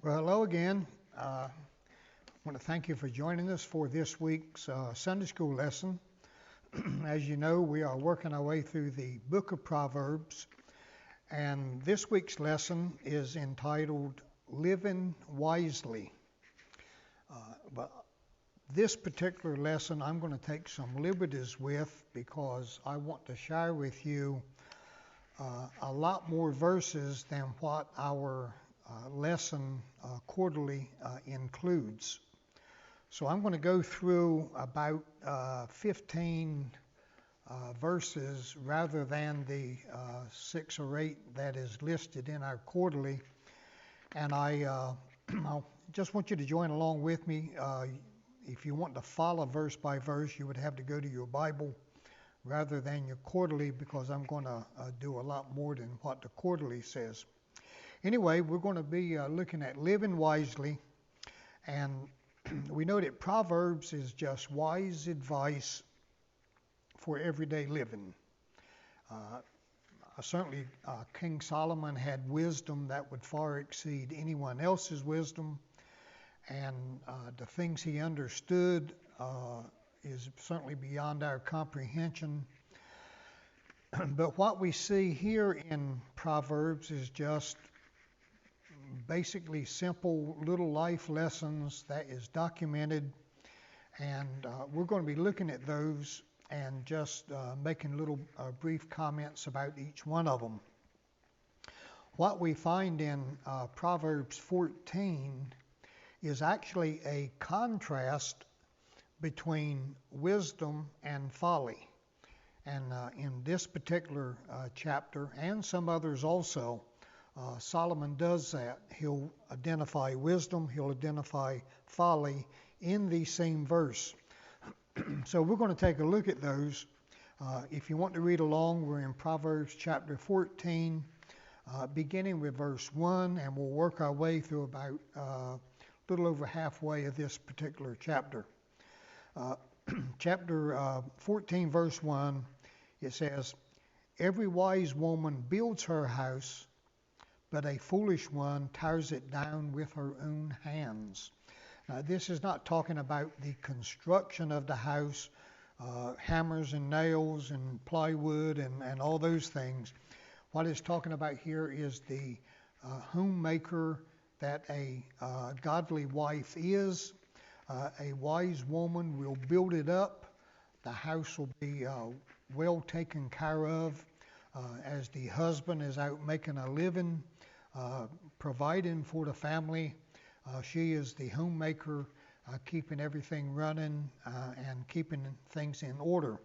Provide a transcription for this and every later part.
Well, hello again. I want to thank you for joining us for this week's Sunday school lesson. As you know, we are working our way through the book of Proverbs, and this week's lesson is entitled Living Wisely. But this particular lesson I'm going to take some liberties with because I want to share with you a lot more verses than what our lesson quarterly includes. So I'm going to go through about 15 verses rather than the 6 or 8 that is listed in our quarterly. And I just want you to join along with me. If you want to follow verse by verse, you would have to go to your Bible rather than your quarterly, because I'm going to do a lot more than what the quarterly says. Anyway, we're going to be looking at living wisely, and we know that Proverbs is just wise advice for everyday living. Certainly, King Solomon had wisdom that would far exceed anyone else's wisdom, and the things he understood is certainly beyond our comprehension. But what we see here in Proverbs is just basically simple little life lessons that is documented, and we're going to be looking at those and just making little brief comments about each one of them. What we find in Proverbs 14 is actually a contrast between wisdom and folly. And in this particular chapter, and some others also, Solomon does that. He'll identify wisdom, he'll identify folly in the same verse. So we're going to take a look at those. If you want to read along, we're in Proverbs chapter 14, beginning with verse 1, and we'll work our way through about a little over halfway of this particular chapter. Chapter 14, verse 1, it says, "Every wise woman builds her house, but a foolish one tears it down with her own hands." Now, this is not talking about the construction of the house, hammers and nails and plywood and all those things. What it's talking about here is the homemaker that a godly wife is. A wise woman will build it up. The house will be well taken care of as the husband is out making a living, providing for the family. She is the homemaker, keeping everything running and keeping things in order.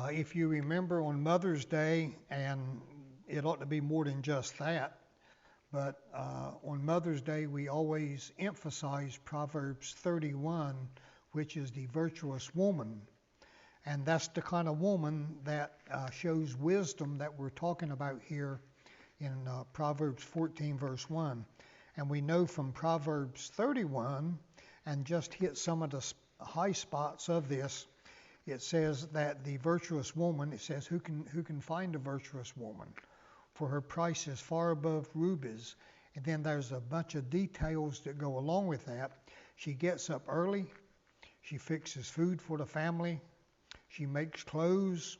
If you remember on Mother's Day, and it ought to be more than just that, but on Mother's Day we always emphasize Proverbs 31, which is the virtuous woman. And that's the kind of woman that shows wisdom that we're talking about here in Proverbs 14, verse 1. And we know from Proverbs 31, and just hit some of the high spots of this, it says that the virtuous woman, it says, who can find a virtuous woman? For her price is far above rubies. And then there's a bunch of details that go along with that. She gets up early. She fixes food for the family. She makes clothes.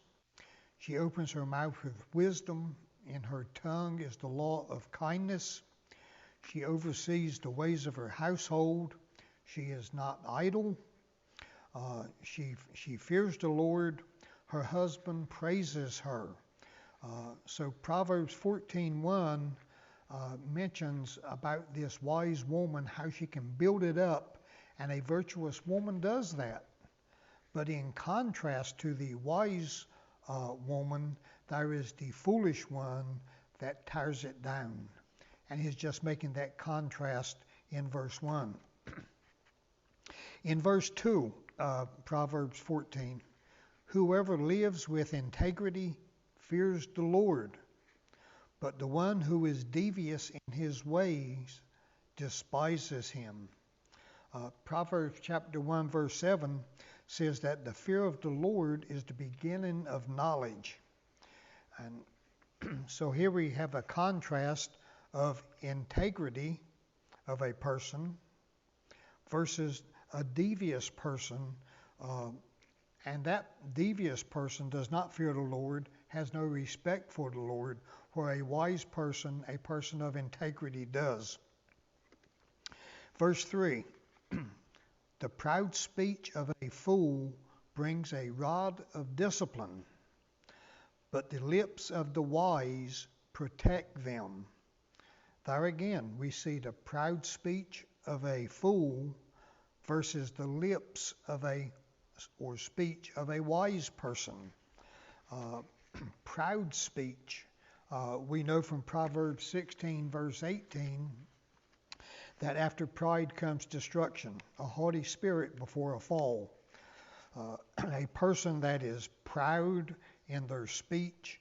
She opens her mouth with wisdom. In her tongue is the law of kindness. She oversees the ways of her household. She is not idle. She fears the Lord. Her husband praises her. So Proverbs 14:1 mentions about this wise woman, how she can build it up, and a virtuous woman does that. But in contrast to the wise woman, there is the foolish one that tears it down. And he's just making that contrast in verse 1. In verse 2, Proverbs 14, "Whoever lives with integrity fears the Lord, but the one who is devious in his ways despises him." Proverbs chapter 1, verse 7 says that the fear of the Lord is the beginning of knowledge. And so here we have a contrast of integrity of a person versus a devious person, and that devious person does not fear the Lord, has no respect for the Lord, where a wise person, a person of integrity, does. Verse 3, the proud speech of a fool brings a rod of discipline, but the lips of the wise protect them. There again, we see the proud speech of a fool versus the lips of or speech of a wise person. Proud speech. We know from Proverbs 16, verse 18, that after pride comes destruction, a haughty spirit before a fall. A person that is proud in their speech,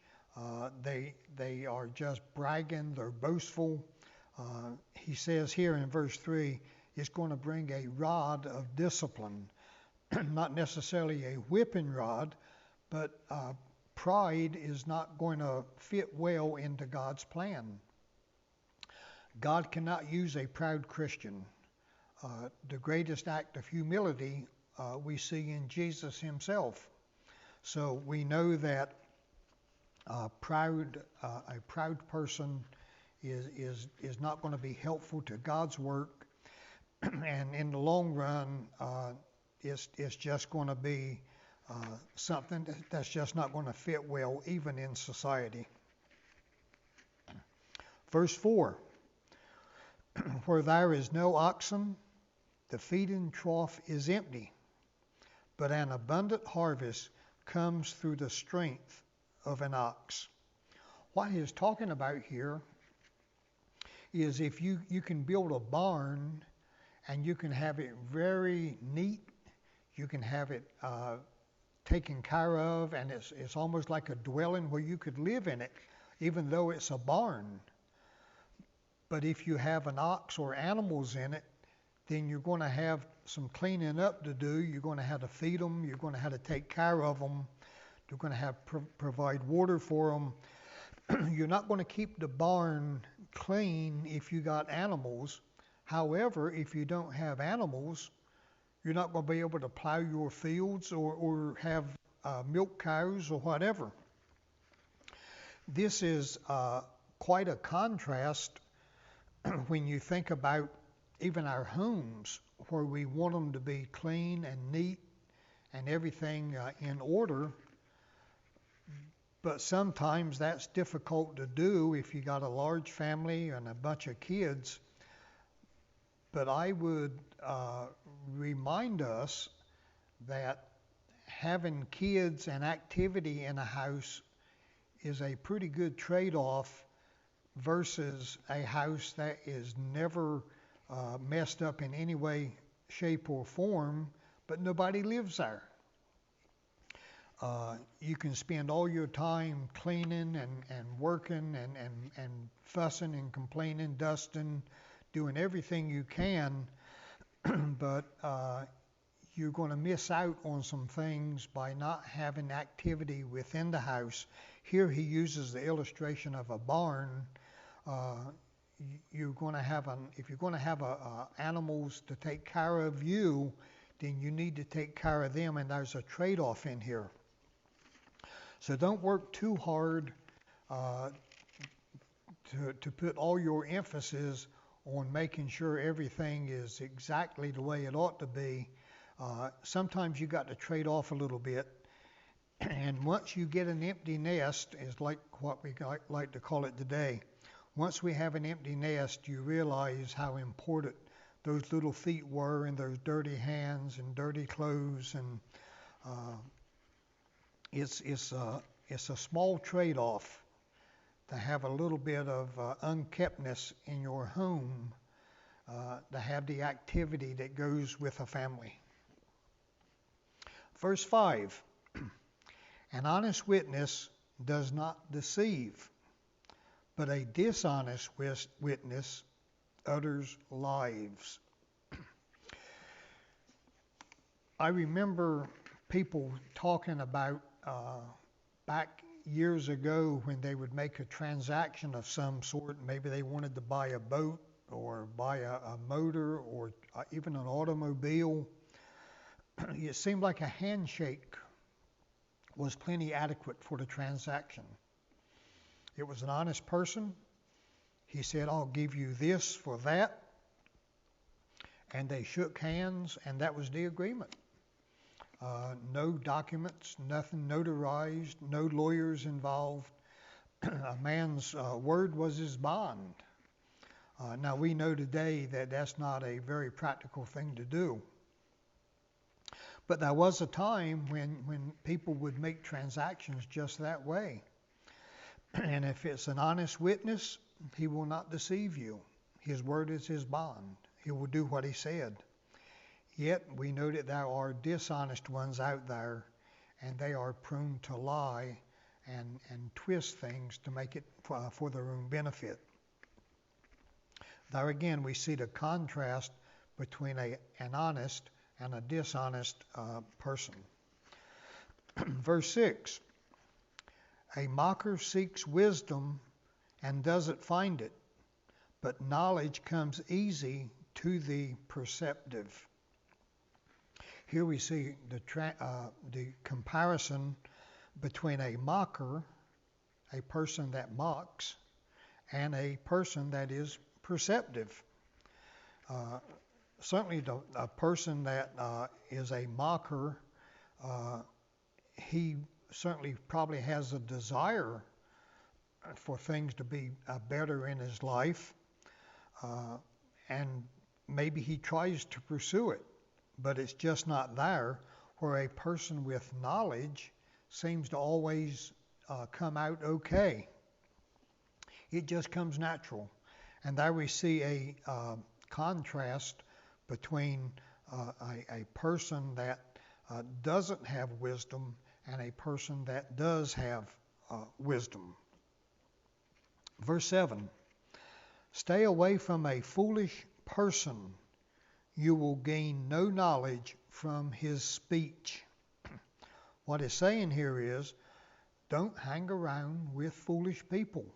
they are just bragging, they're boastful. He says here in verse 3, it's going to bring a rod of discipline. Not necessarily a whipping rod, but pride is not going to fit well into God's plan. God cannot use a proud Christian. The greatest act of humility we see in Jesus himself. So we know that a proud person is not going to be helpful to God's work, and in the long run, it's just going to be something that's just not going to fit well even in society. Verse 4, where there is no oxen, the feeding trough is empty, but an abundant harvest comes through the strength of an ox. What he is talking about here is if you can build a barn and you can have it very neat, you can have it taken care of, and it's almost like a dwelling where you could live in it, even though it's a barn. But if you have an ox or animals in it, then you're going to have some cleaning up to do. You're going to have to feed them. You're going to have to take care of them. You're going to have provide water for them. You're not going to keep the barn clean if you got animals. However, if you don't have animals, you're not going to be able to plow your fields or have milk cows or whatever. This is quite a contrast when you think about even our homes, where we want them to be clean and neat and everything in order. But sometimes that's difficult to do if you got a large family and a bunch of kids. But I would remind us that having kids and activity in a house is a pretty good trade-off versus a house that is never messed up in any way, shape, or form, but nobody lives there. You can spend all your time cleaning and working and fussing and complaining, dusting, doing everything you can, but you're going to miss out on some things by not having activity within the house. Here he uses the illustration of a barn. You're going to have if you're going to have animals to take care of you, then you need to take care of them, and there's a trade-off in here. So don't work too hard to put all your emphasis on making sure everything is exactly the way it ought to be. Sometimes you got to trade off a little bit, and once you get an empty nest, is like what we like to call it today. Once we have an empty nest, you realize how important those little feet were, and those dirty hands and dirty clothes, and it's a small trade-off to have a little bit of unkeptness in your home, to have the activity that goes with a family. Verse 5, an honest witness does not deceive, but a dishonest witness utters lies. I remember people talking about back years ago when they would make a transaction of some sort, maybe they wanted to buy a boat or buy a motor or even an automobile, it seemed like a handshake was plenty adequate for the transaction. It was an honest person. He said, I'll give you this for that. And they shook hands, and that was the agreement. No documents, nothing notarized, no lawyers involved. A man's word was his bond. Now we know today that that's not a very practical thing to do. But there was a time when people would make transactions just that way. And if it's an honest witness, he will not deceive you. His word is his bond. He will do what he said. Yet we know that there are dishonest ones out there, and they are prone to lie and twist things to make it for their own benefit. There again, we see the contrast between an honest and a dishonest person. Verse 6, a mocker seeks wisdom and doesn't find it, but knowledge comes easy to the perceptive. Here we see the comparison between a mocker, a person that mocks, and a person that is perceptive. Certainly a person that is a mocker, he certainly probably has a desire for things to be better in his life, and maybe he tries to pursue it, but it's just not there, where a person with knowledge seems to always come out okay. It just comes natural. And there we see a contrast between a person that doesn't have wisdom and a person that does have wisdom. Verse 7, stay away from a foolish person. You will gain no knowledge from his speech. What it's saying here is, don't hang around with foolish people.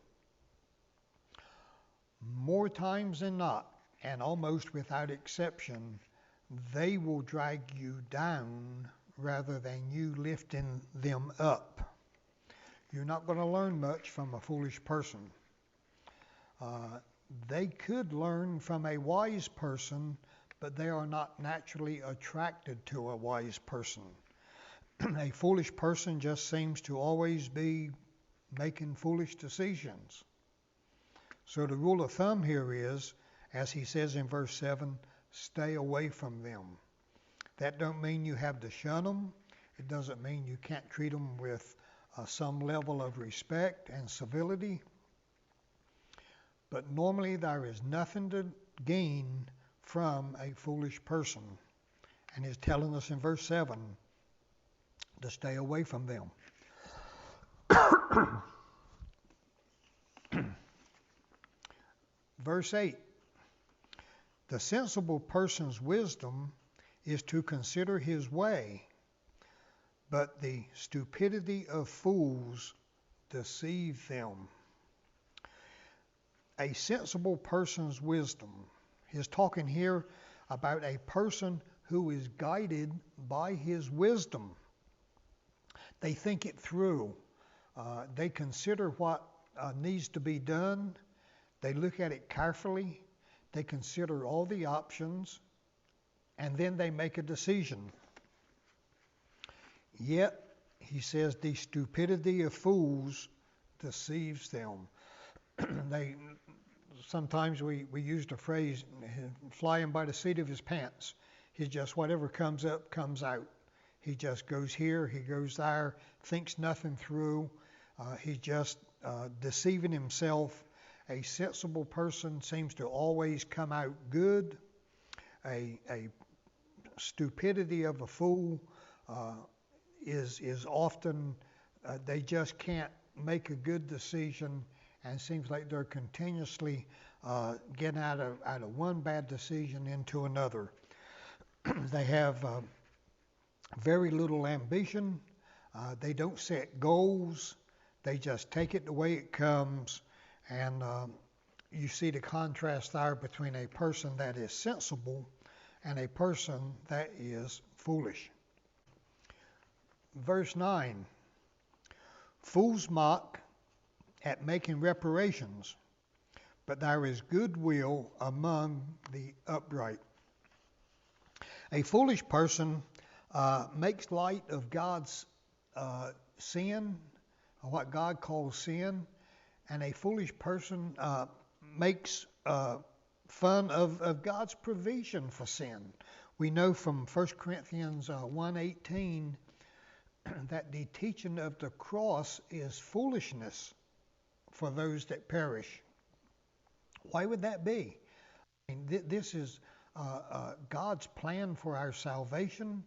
More times than not, and almost without exception, they will drag you down rather than you lifting them up. You're not going to learn much from a foolish person. They could learn from a wise person, but they are not naturally attracted to a wise person. A foolish person just seems to always be making foolish decisions. So the rule of thumb here is, as he says in verse 7, stay away from them. That don't mean you have to shun them. It doesn't mean you can't treat them with some level of respect and civility. But normally there is nothing to gain from a foolish person. And he's telling us in verse 7 to stay away from them. Verse 8, the sensible person's wisdom is to consider his way, but the stupidity of fools deceive them. A sensible person's wisdom. He's talking here about a person who is guided by his wisdom. They think it through. They consider what needs to be done. They look at it carefully. They consider all the options, and then they make a decision. Yet, he says, the stupidity of fools deceives them. Sometimes we use the phrase, flying by the seat of his pants. He's just, whatever comes up, comes out. He just goes here, he goes there, thinks nothing through. He's just deceiving himself. A sensible person seems to always come out good. A stupidity of a fool is often, they just can't make a good decision, and it seems like they're continuously getting out of one bad decision into another. They have very little ambition. They don't set goals. They just take it the way it comes, and you see the contrast there between a person that is sensible and a person that is foolish. Verse 9, fools mock at making reparations, but there is goodwill among the upright. A foolish person makes light of God's sin, or what God calls sin, and a foolish person makes fun of God's provision for sin. We know from 1 Corinthians 1:18 that the teaching of the cross is foolishness for those that perish. Why would that be? I mean, this is God's plan for our salvation.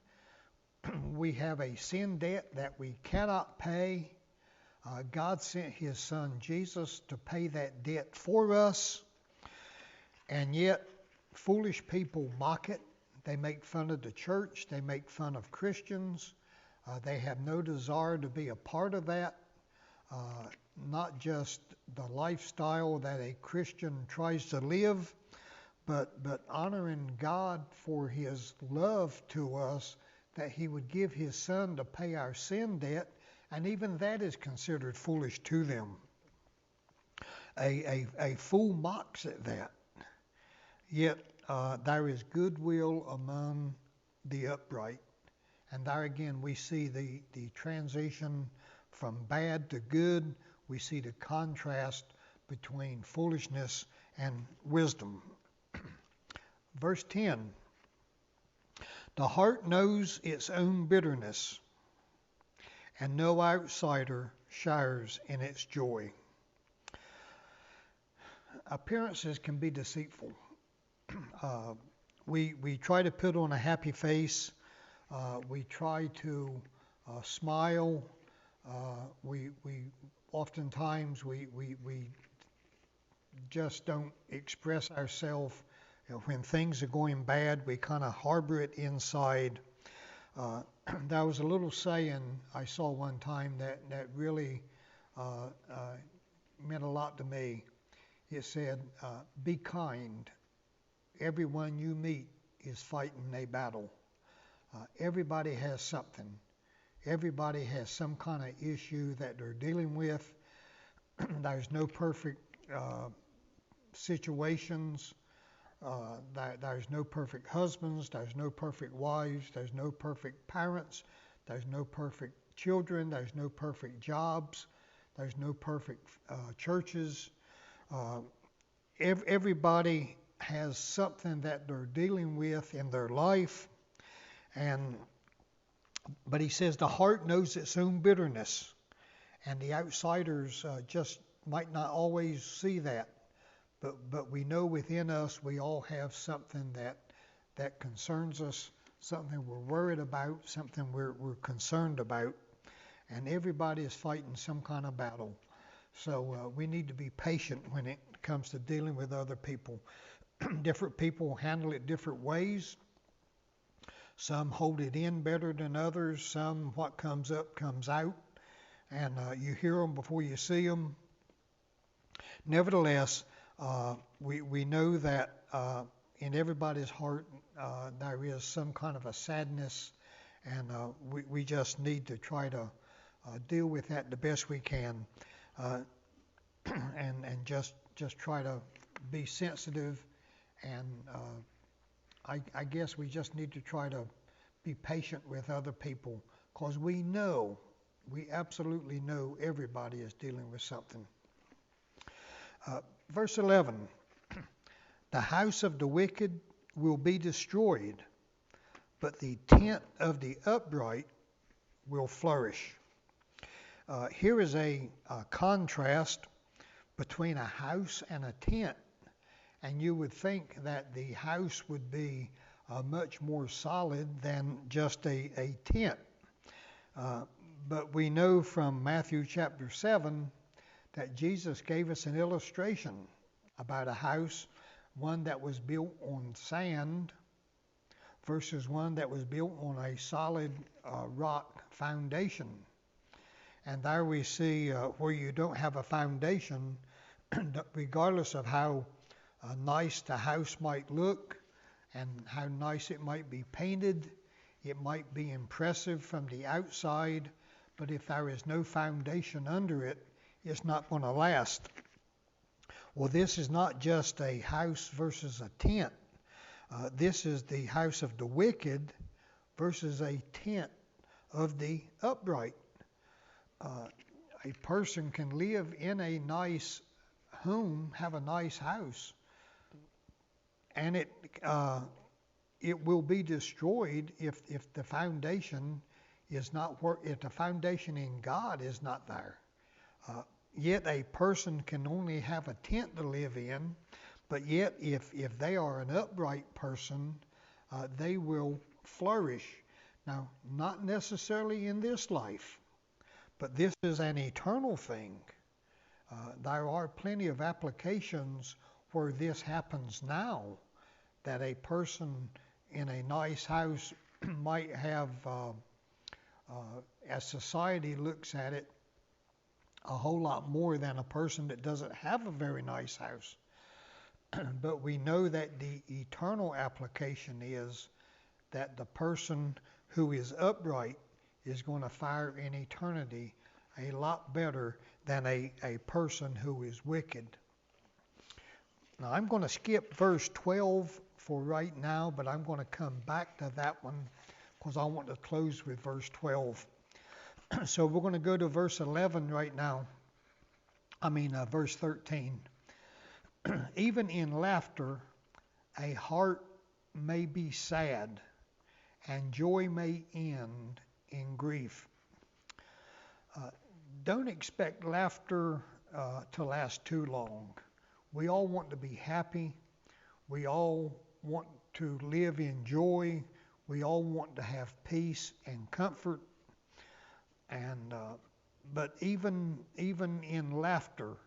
We have a sin debt that we cannot pay. God sent His Son Jesus to pay that debt for us, and yet foolish people mock it. They make fun of the church. They make fun of Christians. They have no desire to be a part of that. Not just the lifestyle that a Christian tries to live, but honoring God for His love to us, that He would give His Son to pay our sin debt, and even that is considered foolish to them. A fool mocks at that. Yet there is goodwill among the upright. And there again we see the transition from bad to good. We see the contrast between foolishness and wisdom. Verse 10, the heart knows its own bitterness, and no outsider shares in its joy. Appearances can be deceitful. We try to put on a happy face. We try to smile. We oftentimes we just don't express ourselves. When things are going bad, we kind of harbor it inside. There was a little saying I saw one time that really meant a lot to me. It said, be kind. Everyone you meet is fighting a battle. Everybody has something. Everybody has some kind of issue that they're dealing with. There's no perfect situations. There's no perfect husbands. There's no perfect wives. There's no perfect parents. There's no perfect children. There's no perfect jobs. There's no perfect churches. Everybody has something that they're dealing with in their life. But he says the heart knows its own bitterness, and the outsiders just might not always see that. But we know within us we all have something that concerns us, something we're worried about, something we're concerned about, and everybody is fighting some kind of battle. So we need to be patient when it comes to dealing with other people. Different people handle it different ways. Some hold it in better than others. Some, what comes up comes out, and you hear them before you see them. Nevertheless, we know that in everybody's heart there is some kind of a sadness, and we just need to try to deal with that the best we can, and just try to be sensitive, and I guess we just need to try to be patient with other people, because we absolutely know everybody is dealing with something. Verse 11, the house of the wicked will be destroyed, but the tent of the upright will flourish. Here is a contrast between a house and a tent, and you would think that the house would be much more solid than just a tent. But we know from Matthew chapter 7 that Jesus gave us an illustration about a house, one that was built on sand versus one that was built on a solid rock foundation. And there we see where you don't have a foundation, regardless of how nice the house might look and how nice it might be painted, it might be impressive from the outside, but if there is no foundation under it, it's not going to last. Well, this is not just a house versus a tent. This is the house of the wicked versus a tent of the upright. A person can live in a nice home, have a nice house, and it will be destroyed if the foundation is not if the foundation in God is not there. Yet a person can only have a tent to live in, but yet if they are an upright person, they will flourish. Now, not necessarily in this life, but this is an eternal thing. There are plenty of applications where this happens now, that a person in a nice house might have, as society looks at it, a whole lot more than a person that doesn't have a very nice house. But we know that the eternal application is that the person who is upright is going to fare in eternity a lot better than a person who is wicked. Now, I'm going to skip verse 12 for right now, but I'm going to come back to that one because I want to close with verse 12. So we're going to go to verse 11 right now. Verse 13. Even in laughter, a heart may be sad, and joy may end in grief. Don't expect laughter to last too long. We all want to be happy. We all want to live in joy. We all want to have peace and comfort. But even in laughter,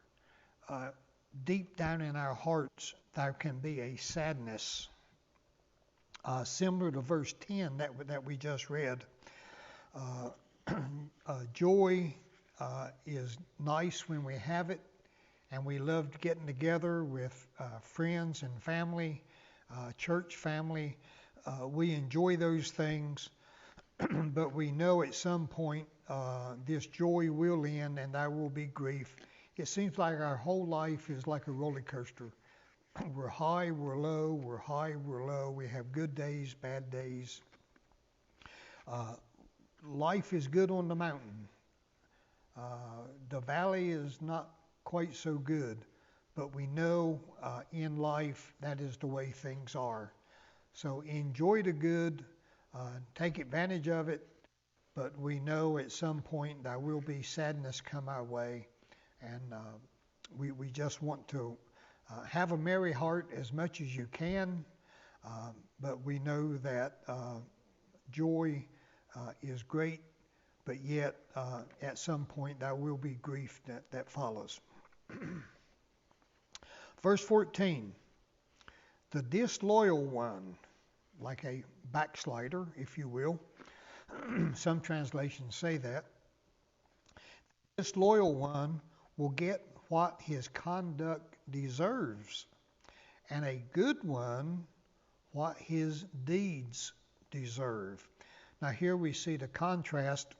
deep down in our hearts, there can be a sadness, similar to verse 10 that we just read. Joy is nice when we have it, and we loved getting together with friends and family, church family. We enjoy those things, but we know at some point this joy will end and there will be grief. It seems like our whole life is like a roller coaster. We're high, we're low, we're high, we're low. We have good days, bad days. Life is good on the mountain. The valley is not quite so good, but we know in life that is the way things are. So enjoy the good, take advantage of it, but we know at some point there will be sadness come our way, and we just want to have a merry heart as much as you can, but we know that joy is great, but yet at some point there will be grief that follows. Verse 14, the disloyal one, like a backslider, if you will, some translations say that, the disloyal one will get what his conduct deserves, and a good one what his deeds deserve. Now here we see the contrast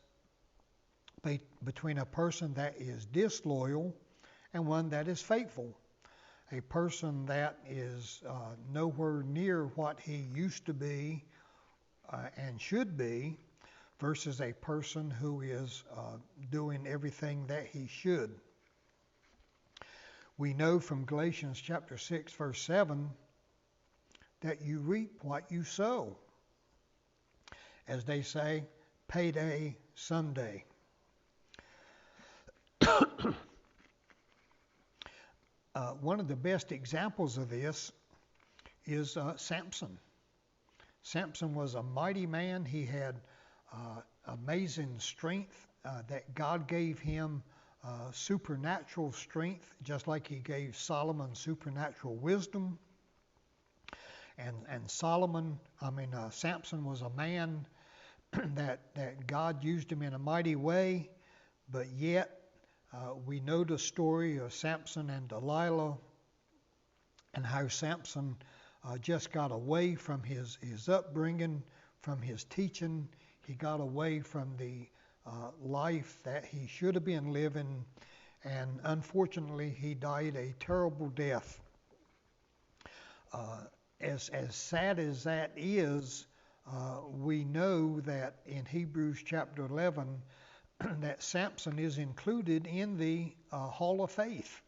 between a person that is disloyal and one that is faithful. A person that is nowhere near what he used to be and should be versus a person who is doing everything that he should. We know from Galatians chapter 6, verse 7, that you reap what you sow. As they say, payday someday. One of the best examples of this is Samson. Samson was a mighty man. He had amazing strength that God gave him, supernatural strength, just like he gave Solomon supernatural wisdom. And Samson was a man that God used him in a mighty way, but yet we know the story of Samson and Delilah, and how Samson just got away from his upbringing, from his teaching. He got away from the life that he should have been living, and unfortunately he died a terrible death. As sad as that is, we know that in Hebrews chapter 11 that Samson is included in the Hall of Faith.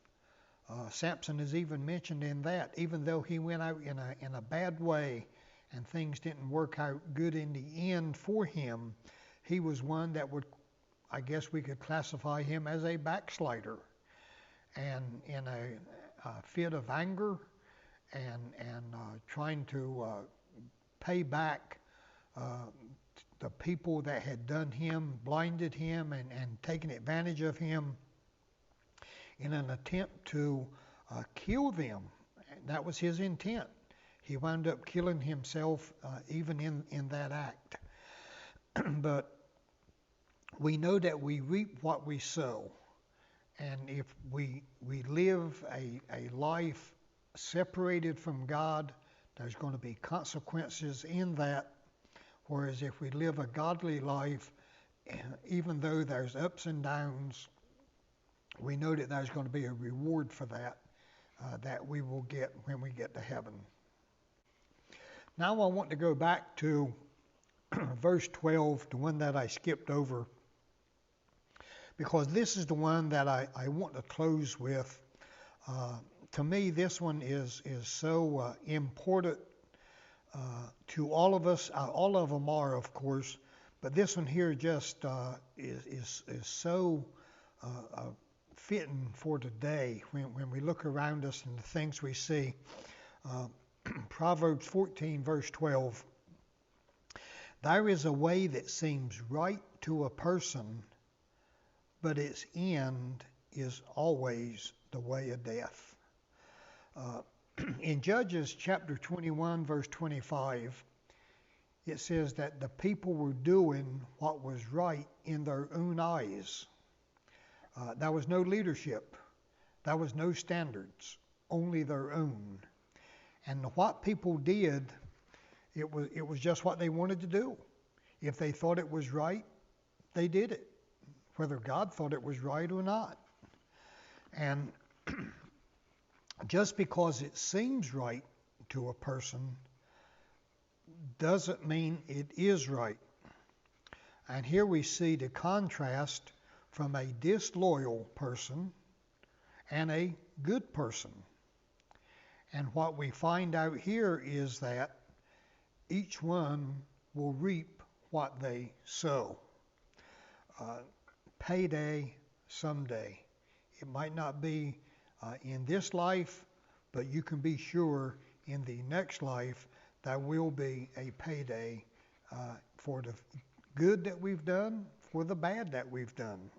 Samson is even mentioned in that, even though he went out in a bad way and things didn't work out good in the end for him. He was one that would, I guess we could classify him as a backslider, and in a fit of anger and trying to pay back the people that had done him, blinded him, and taken advantage of him, in an attempt to kill them. That was his intent. He wound up killing himself even in that act. But we know that we reap what we sow. And if we live a life separated from God, there's going to be consequences in that. Whereas if we live a godly life, even though there's ups and downs, we know that there's going to be a reward for that that we will get when we get to heaven. Now I want to go back to verse 12, the one that I skipped over, because this is the one that I want to close with. To me, this one is so important to all of us. All of them are, of course, but this one here just is so fitting for today when we look around us and the things we see. Proverbs 14, verse 12. There is a way that seems right to a person, but its end is always the way of death. In Judges chapter 21, verse 25, it says that the people were doing what was right in their own eyes. There was no leadership. There was no standards, only their own. And what people did, it was just what they wanted to do. If they thought it was right, they did it, whether God thought it was right or not. And just because it seems right to a person doesn't mean it is right. And here we see the contrast from a disloyal person and a good person. And what we find out here is that each one will reap what they sow. Payday someday. It might not be in this life, but you can be sure in the next life there will be a payday for the good that we've done, for the bad that we've done.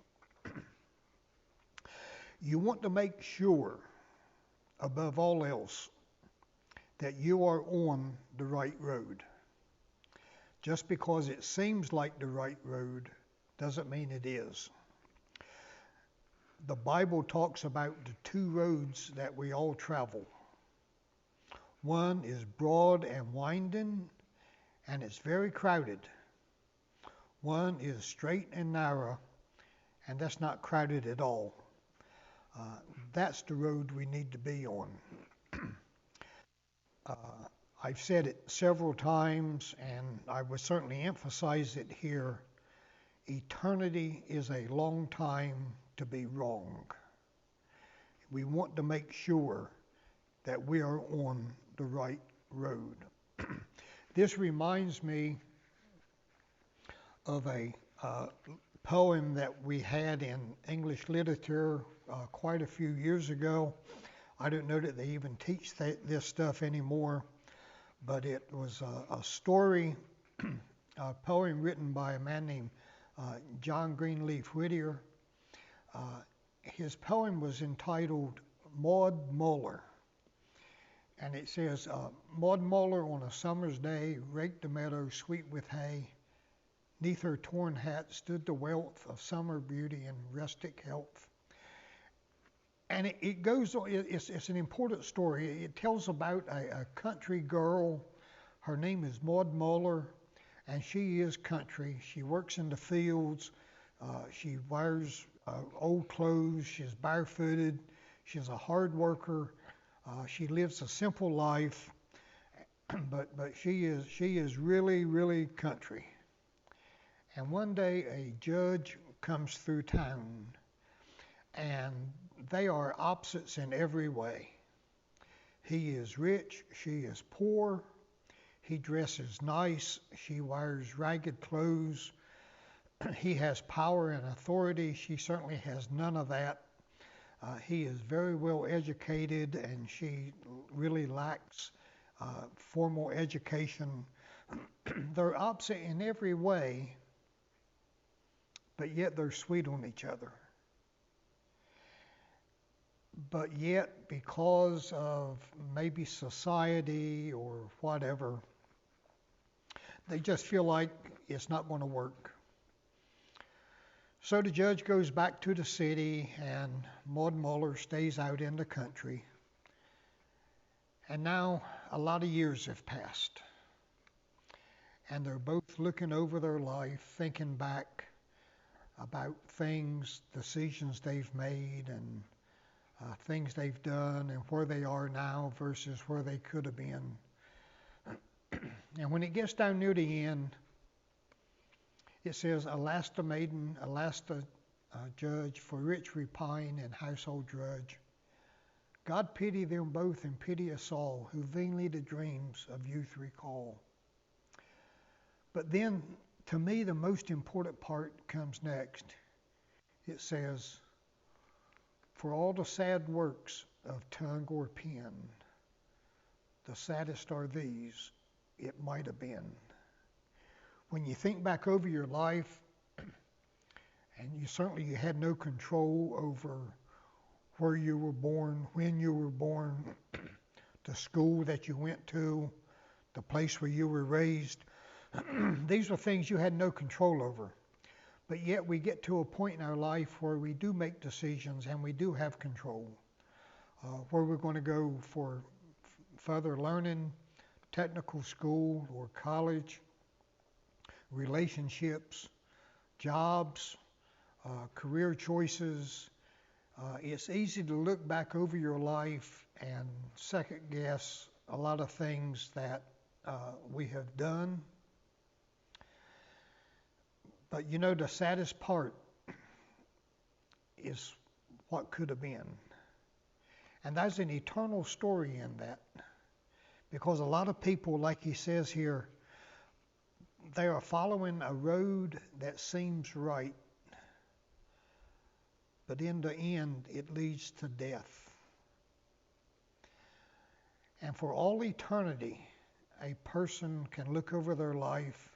You want to make sure, above all else, that you are on the right road. Just because it seems like the right road doesn't mean it is. The Bible talks about the two roads that we all travel. One is broad and winding, and it's very crowded. One is straight and narrow, and that's not crowded at all. That's the road we need to be on. I've said it several times, and I would certainly emphasize it here. Eternity is a long time to be wrong. We want to make sure that we are on the right road. This reminds me of a poem that we had in English literature quite a few years ago. I don't know that they even teach this stuff anymore, but it was a story, a poem written by a man named John Greenleaf Whittier. His poem was entitled Maud Muller. And it says, Maud Muller on a summer's day raked the meadow sweet with hay 'Neath her torn hat stood the wealth of summer beauty and rustic health. And it goes on, it's an important story. It tells about a country girl. Her name is Maud Muller, and she is country. She works in the fields. She wears old clothes. She's barefooted. She's a hard worker. She lives a simple life, but she is really, really country. And one day a judge comes through town, and they are opposites in every way. He is rich, she is poor. He dresses nice, she wears ragged clothes. He has power and authority, she certainly has none of that. He is very well educated, and she really lacks formal education. They're opposite in every way, but yet they're sweet on each other. But yet, because of maybe society or whatever, they just feel like it's not going to work. So the judge goes back to the city, and Maud Muller stays out in the country. And now a lot of years have passed, and they're both looking over their life, thinking back about things, decisions they've made, and things they've done, and where they are now versus where they could have been. And when it gets down near the end, it says, "Alas the maiden, alas the judge, for rich repine and household drudge. God pity them both and pity us all, who vainly the dreams of youth recall." But then, to me, the most important part comes next. It says, "For all the sad works of tongue or pen, the saddest are these, it might have been." When you think back over your life, and you had no control over where you were born, when you were born, the school that you went to, the place where you were raised, these are things you had no control over. But yet we get to a point in our life where we do make decisions and we do have control. Where we're going to go for further learning, technical school or college, relationships, jobs, career choices. It's easy to look back over your life and second guess a lot of things that we have done. But you know, the saddest part is what could have been. And there's an eternal story in that. Because a lot of people, like he says here, they are following a road that seems right, but in the end, it leads to death. And for all eternity, a person can look over their life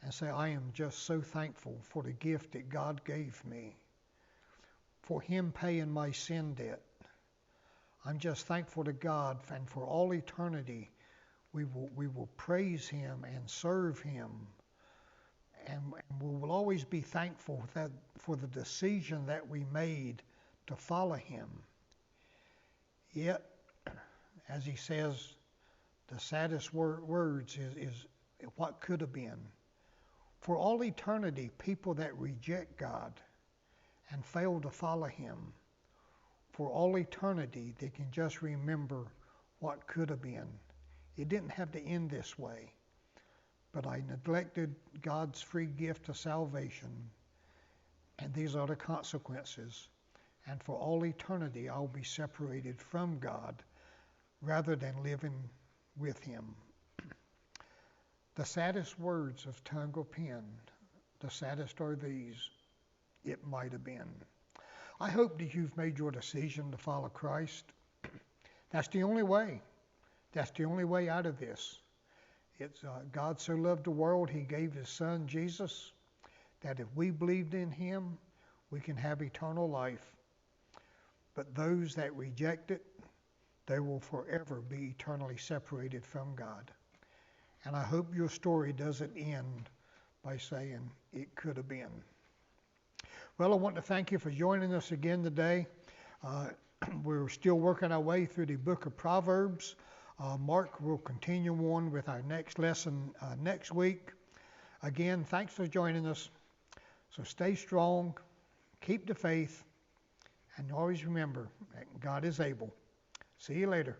and say, "I am just so thankful for the gift that God gave me, for Him paying my sin debt. I'm just thankful to God, and for all eternity, we will praise Him and serve Him, and we will always be thankful for the decision that we made to follow Him." Yet, as he says, the saddest words is what could have been. For all eternity, people that reject God and fail to follow Him, for all eternity, they can just remember what could have been. It didn't have to end this way, but I neglected God's free gift of salvation, and these are the consequences. And for all eternity, I'll be separated from God rather than living with Him. The saddest words of tongue or pen, the saddest are these, it might have been. I hope that you've made your decision to follow Christ. That's the only way. That's the only way out of this. It's God so loved the world, He gave His Son, Jesus, that if we believed in Him, we can have eternal life. But those that reject it, they will forever be eternally separated from God. And I hope your story doesn't end by saying it could have been. Well, I want to thank you for joining us again today. We're still working our way through the book of Proverbs. Mark will continue on with our next lesson next week. Again, thanks for joining us. So stay strong, keep the faith, and always remember that God is able. See you later.